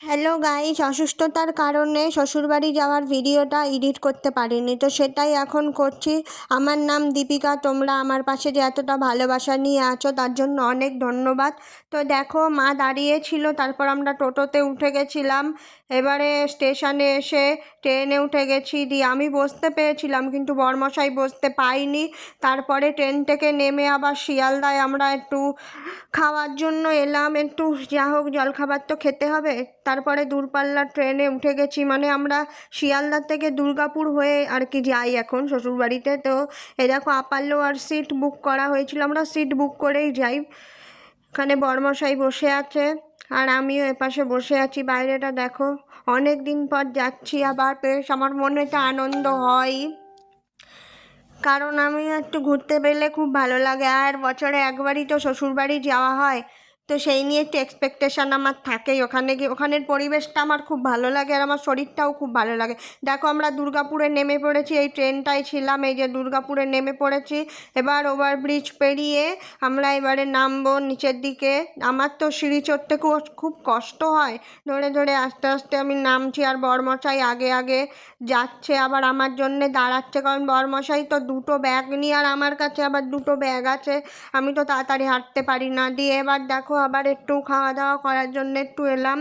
Hello guys, অসুস্থতার কারণে শ্বশুরবাড়ি যাওয়ার ভিডিওটা এডিট করতে পারিনি, তো সেটাই এখন করছি। আমার নাম দীপিকা। তোমরা আমার পাশে যে এতটা ভালোবাসা নিয়ে আছো তার জন্য অনেক ধন্যবাদ। তো দেখো, মা দাঁড়িয়েছিল, তারপর আমরা টোটোতে উঠে গেছিলাম। এবারে স্টেশনে এসে ট্রেনে উঠে গেছি, দিয়ে আমি বসতে পেরেছিলাম কিন্তু বরমশাই বসতে পাইনি। তারপরে ট্রেন থেকে নেমে আবার শিয়ালদায় আমরা একটু খাওয়ার জন্য এলাম। একটু যা হোক জলখাবার তো খেতে হবে। তারপরে দূরপাল্লার ট্রেনে উঠে গেছি, মানে আমরা শিয়ালদা থেকে দুর্গাপুর হয়ে আর কি যাই এখন শ্বশুরবাড়িতে। তো এই দেখো, আপার লোয়ার সিট বুক করা হয়েছিল, আমরা সিট বুক করেই যাই। এখানে বরমশাই বসে আছে আর আমিও এপাশে বসে আছি। বাইরেটা দেখো, অনেক দিন পর যাচ্ছি আবার, বেশ আমার মনেতে আনন্দ হয়, কারণ আমি একটু ঘুরতে পেলে খুব ভালো লাগে। আর বছরে একবারই তো শ্বশুরবাড়ি যাওয়া হয়, তো সেই নিয়ে একটু এক্সপেকটেশান আমার থাকেই। ওখানে গিয়ে ওখানের পরিবেশটা আমার খুব ভালো লাগে আর আমার শরীরটাও খুব ভালো লাগে। দেখো, আমরা দুর্গাপুরে নেমে পড়েছি, এই ট্রেনটাই ছিলাম, এই যে দুর্গাপুরে নেমে পড়েছি। এবার ওভারব্রিজ পেরিয়ে আমরা এবারে নামবো নিচের দিকে। আমার তো সিঁড়ি চড়তে খুব কষ্ট হয়, ধরে ধরে আস্তে আস্তে আমি নামছি আর বরমশাই আগে আগে যাচ্ছে, আবার আমার জন্যে দাঁড়াচ্ছে, কারণ বরমশাই তো দুটো ব্যাগ নিয়ে, আর আমার কাছে আবার দুটো ব্যাগ আছে, আমি তো তাড়াতাড়ি হাঁটতে পারি না। দিয়ে এবার দেখো, আবার একটু খাওয়া দাওয়া করার জন্য একটু এলাম।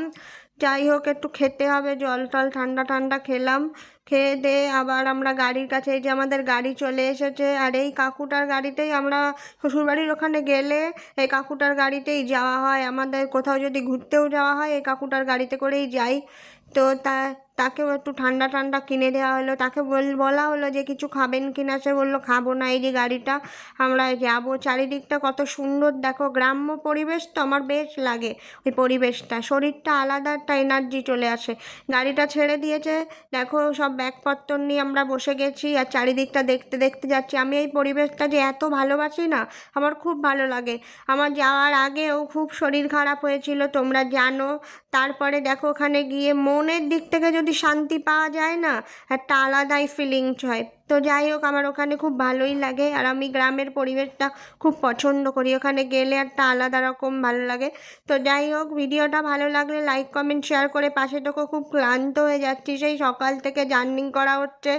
যাই হোক, একটু খেতে হবে, জল টল ঠান্ডা ঠান্ডা খেলাম। খেয়ে দিয়ে আবার আমরা গাড়ির কাছে, এই যে আমাদের গাড়ি চলে এসেছে, আর এই কাকুটার গাড়িতেই আমরা শ্বশুরবাড়ির ওখানে গেলে এই কাকুটার গাড়িতেই যাওয়া হয়। আমাদের কোথাও যদি ঘুরতেও যাওয়া হয় এই কাকুটার গাড়িতে করেই যাই। তো তাকেও একটু ঠান্ডা ঠান্ডা কিনে দেওয়া হলো। তাকে বলা হলো যে কিছু খাবেন কিনা, সে বললো খাবো না, এই যে গাড়িটা আমরা যাবো। চারিদিকটা কত সুন্দর দেখো, গ্রাম্য পরিবেশ তো আমার বেশ লাগে ওই পরিবেশটা, শরীরটা আলাদা একটা এনার্জি চলে আসে। গাড়িটা ছেড়ে দিয়েছে, দেখো সব ব্যাগপত্র নিয়ে আমরা বসে গেছি আর চারিদিকটা দেখতে দেখতে যাচ্ছি। আমি এই পরিবেশটা যে এত ভালোবাসি না, আমার খুব ভালো লাগে। আমার যাওয়ার আগেও খুব শরীর খারাপ হয়েছিল, তোমরা জানো। তারপরে দেখো, ওখানে গিয়ে মনের দিক থেকে যদি শান্তি পাওয়া যায় না, একটা আলাদাই ফিলিংস হয়। তো যাই হোক, আমার ওখানে খুব ভালোই লাগে আর আমি গ্রামের পরিবেশটা খুব পছন্দ করি, ওখানে গেলে একটা আলাদা রকম ভালো লাগে। তো যাই হোক, ভিডিওটা ভালো লাগলে লাইক কমেন্ট শেয়ার করে পাশে থেকো। খুব ক্লান্ত হয়ে যাচ্ছি, সেই সকাল থেকে জার্নি করা হচ্ছে।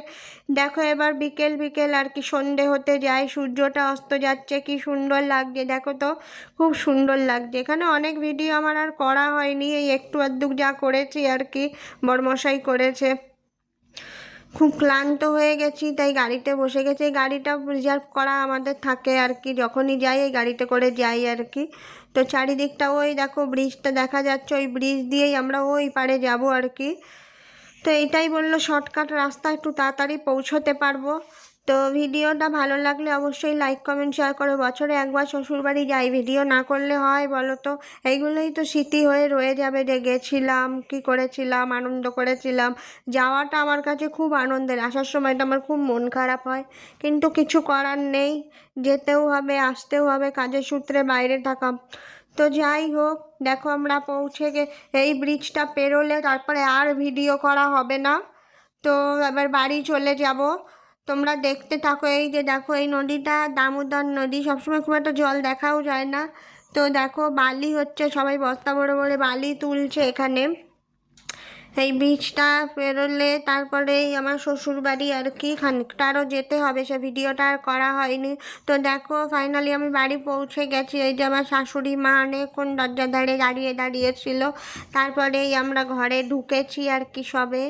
দেখো এবার বিকেল বিকেল আর কি সন্ধে হতে যায়, সূর্যটা অস্ত যাচ্ছে, কি সুন্দর লাগছে দেখো তো, খুব সুন্দর লাগছে। এখানে অনেক ভিডিও আমার আর করা হয়নি, এই একটু আধটু যা করেছি আর কি, বরমশাই করেছে। খুব ক্লান্ত হয়ে গেছি, তাই গাড়িতে বসে গেছি। এই গাড়িটা রিজার্ভ করা আমাদের থাকে আর কি, যখনই যাই এই গাড়িতে করে যাই আর কি। তো চারিদিকটা ওই দেখো, ব্রিজটা দেখা যাচ্ছে, ওই ব্রিজ দিয়েই আমরা ওই পারে যাব আর কি। তো এইটাই বললো শর্টকাট রাস্তা, একটু তাড়াতাড়ি পৌঁছতে পারবো। তো ভিডিওটা ভালো লাগলে অবশ্যই লাইক কমেন্ট শেয়ার করো। বছরে একবার শ্বশুরবাড়ি যাই, ভিডিও না করলে হয় বলো তো? এইগুলোই তো স্মৃতি হয়ে রয়ে যাবে, যে গেছিলাম, কি করেছিলাম, আনন্দ করেছিলাম। যাওয়াটা আমার কাছে খুব আনন্দের, আসার সময়টা আমার খুব মন খারাপ হয়, কিন্তু কিছু করার নেই, যেতেও হবে, আসতেও হবে, কাজের সূত্রে বাইরে থাকা। তো যাই হোক, দেখো আমরা পৌঁছে এই ব্রিজটা পেরোলে তারপরে আর ভিডিও করা হবে না। তো এবার বাড়ি চলে যাব। তোমরা দেখতে থাকো। এই যে দেখো, এই নদীটা দামোদর নদী, সবসময় খুব একটা জল দেখাও যায় না। তো দেখো, বালি হচ্ছে, সবাই বস্তা ভরে ভরে বালি তুলছে এখানে। এই ব্রিজটা পেরোলে তারপরেই আমার শ্বশুর বাড়ি আর কি, খানিকটা আরও যেতে হবে, সে ভিডিওটা আর করা হয়নি। তো দেখো, ফাইনালি আমি বাড়ি পৌঁছে গেছি। এই যে আমার শাশুড়ি মা অনেকক্ষণ দরজা ধারে দাঁড়িয়ে দাঁড়িয়েছিল, তারপরেই আমরা ঘরে ঢুকেছি আর কি সবে।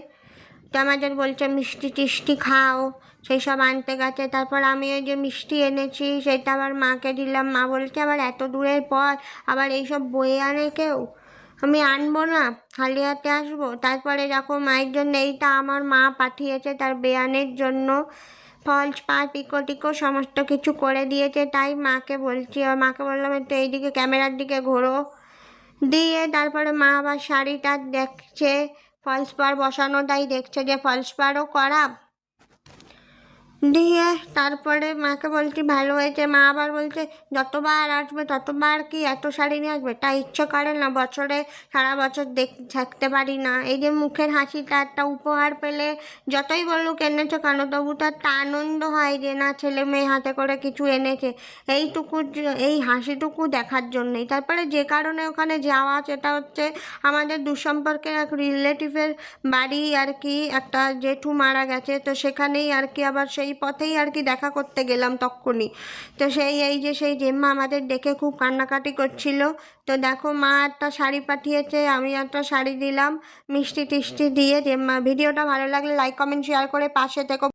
তো আমাদের বলছে মিষ্টি টিষ্টি খাও, সেই সব আনতে গেছে। তারপর আমি ওই যে মিষ্টি এনেছি সেটা আবার মাকে দিলাম। মা বলছে আবার এত দূরের পর আবার এইসব বয়ে আনে কেউ, আমি আনবো না, খালি হাতে আসবো। তারপরে দেখো, মায়ের জন্য এইটা আমার মা পাঠিয়েছে তার বেয়ানের জন্য, ফলস পার পিকো টিকো সমস্ত কিছু করে দিয়েছে। তাই মাকে বলছি, আর মাকে বললাম একটু এইদিকে ক্যামেরার দিকে ঘোরো। দিয়ে তারপরে মা আবার শাড়িটা দেখছে, ফলস পার বসানো, তাই দেখছে যে ফলস পারও করা। দিয়ে তারপরে মাকে বলছি ভালো হয়েছে, মা আবার বলছে যতবার আসবে ততবার কি এত শাড়ি নিয়ে আসবে, তাই ইচ্ছে করে না, বছরে সারা বছর থাকতে পারি না, এই যে মুখের হাসিটা একটা উপহার পেলে যতই বলুক এনেছো কেন তবু তো একটা আনন্দ হয় যে না ছেলে মেয়ে হাতে করে কিছু এনেছে, এই হাসিটুকু দেখার জন্যই। তারপরে যে কারণে ওখানে যাওয়া সেটা হচ্ছে আমাদের দুঃসম্পর্কের এক রিলেটিভের বাড়ি আর কি, একটা জেঠু মারা গেছে, তো সেখানেই আর কি আবার সেই পথেই আর কি দেখা করতে গেলাম তক্ষুনি। তো সেই জেম্মা আমাদের দেখে খুব কান্নাকাটি করছিল। তো দেখো মা একটা শাড়ি পাঠিয়েছে, আমি একটা শাড়ি দিলাম মিষ্টি টিষ্টি দিয়ে। জেম্মা ভিডিওটা ভালো লাগলে লাইক কমেন্ট শেয়ার করে পাশে থেকো।